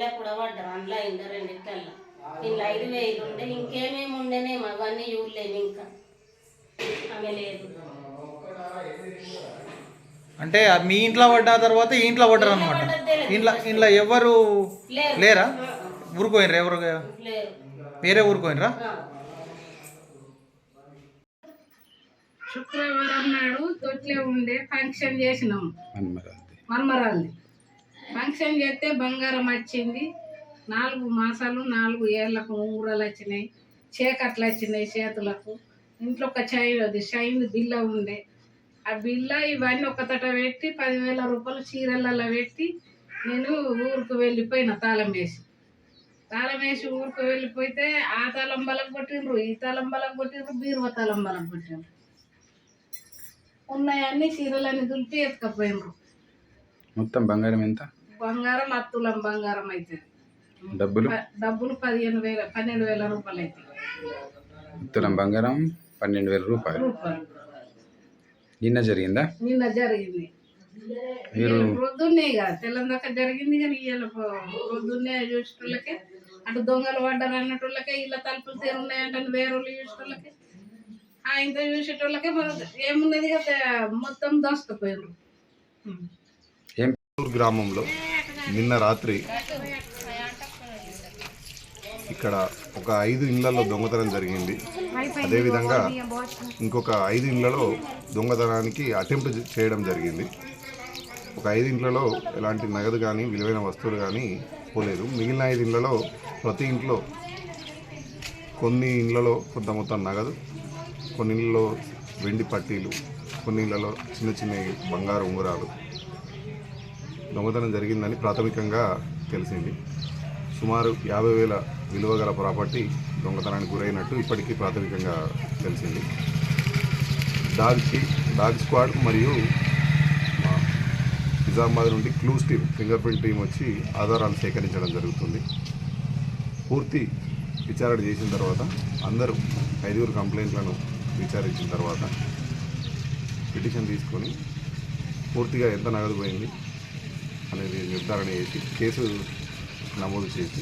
ఇంట్లో కూడా పడ్డారు అందులో ఇంట్లో రెండిట్లల్లో ఇంట్లో 5,000 ఉండే ఇంకేమేమి ఉండేనేమో అవన్నీ చూడలేము ఇంకా ఆమె లేదు. అంటే మీ ఇంట్లో పడ్డ తర్వాత ఈ ఇంట్లో పడ్డారు అనమాట. ఇంట్లో ఎవరు లేరా? ఊరుకోయినరా? ఎవరు వేరే ఊరుకోయినరా? శుక్రవారం నాడు తొట్లే ఉండే ఫంక్షన్ చేసినాం మన్మరాల్ని. ఫంక్షన్ చేస్తే బంగారం వచ్చింది. 4 మాసాలు 4 ఏళ్లకు ఉంగరాలు వచ్చినాయి, చేకట్లు వచ్చినాయి చేతులకు. ఇంట్లో ఒక షైన్ బిల్ల ఉండే. ఆ బిల్ల ఇవన్నీ ఒకతట పెట్టి 10,000 రూపాయలు చీరలలో పెట్టి నేను ఊరికి వెళ్ళిపోయిన తాళం వేసి ఊరికి వెళ్ళిపోతే ఆ తాళం బలకు కొట్టిండ్రు, ఈ తాళం బలకు కొట్టిండ్రు, బీరువా తాళం బలకు కొట్టిండ్రు. ఉన్నాయన్నీ చీరలన్నీ దులిపి ఎత్తుకపోయినరు. మొత్తం బంగారం ఎంత? బంగారం 10 తులం బంగారం అవుతుంది. డబ్బులు 12,000 రూపాయలు అవుతాయి. తులం బంగారం 12,000 రూపాయలు. నిన్న జరిగిందా? నిన్న జరిగింది. ప్రొద్దున్నే కదా తెల్లందాక జరిగింది. కానీ ఇవాళ ప్రొద్దున్నే చూసేటోళ్ళకే అటు దొంగలు పడ్డారు అన్నటోళ్ళకే, ఇలా తలుపులు తెరున్నాయంటే వేరే వాళ్ళు చూసేటోళ్ళకే, ఇంత చూసేటోళ్ళకే ఏమున్నది కదా మొత్తం దోసుకుపోయారు. గ్రామంలో నిన్న రాత్రి ఇక్కడ ఒక 5 ఇళ్లలో దొంగతనం జరిగింది. అదేవిధంగా ఇంకొక 5 ఇళ్లలో దొంగతనానికి అటెంప్ట్ చేయడం జరిగింది. ఒక 5 ఇళ్లలో ఎలాంటి నగదు కానీ విలువైన వస్తువులు కానీ పోలేదు. మిగిలిన 5 ఇళ్లలో ప్రతి ఇంట్లో కొన్ని ఇళ్లలో కొంత మొత్తం నగదు, కొన్ని ఇళ్లలో వెండి పట్టీలు, కొన్ని ఇళ్లలో చిన్న చిన్న బంగారు ఉంగరాలు దొంగతనం జరిగిందని ప్రాథమికంగా తెలిసింది. సుమారు 50,000 విలువ గల ప్రాపర్టీ దొంగతనానికి గురైనట్టు ఇప్పటికీ ప్రాథమికంగా తెలిసింది. డాగ్ స్క్వాడ్ మరియు నిజామాబాద్ నుండి clues team, finger print team వచ్చి ఆధారాలు సేకరించడం జరుగుతుంది. పూర్తి విచారణ చేసిన తర్వాత అందరూ 5 కంప్లైంట్లను విచారించిన తర్వాత పిటిషన్ తీసుకొని పూర్తిగా ఎంత నగదు పోయింది అనేది నిర్ధారణ చేసి కేసు నమోదు చేసి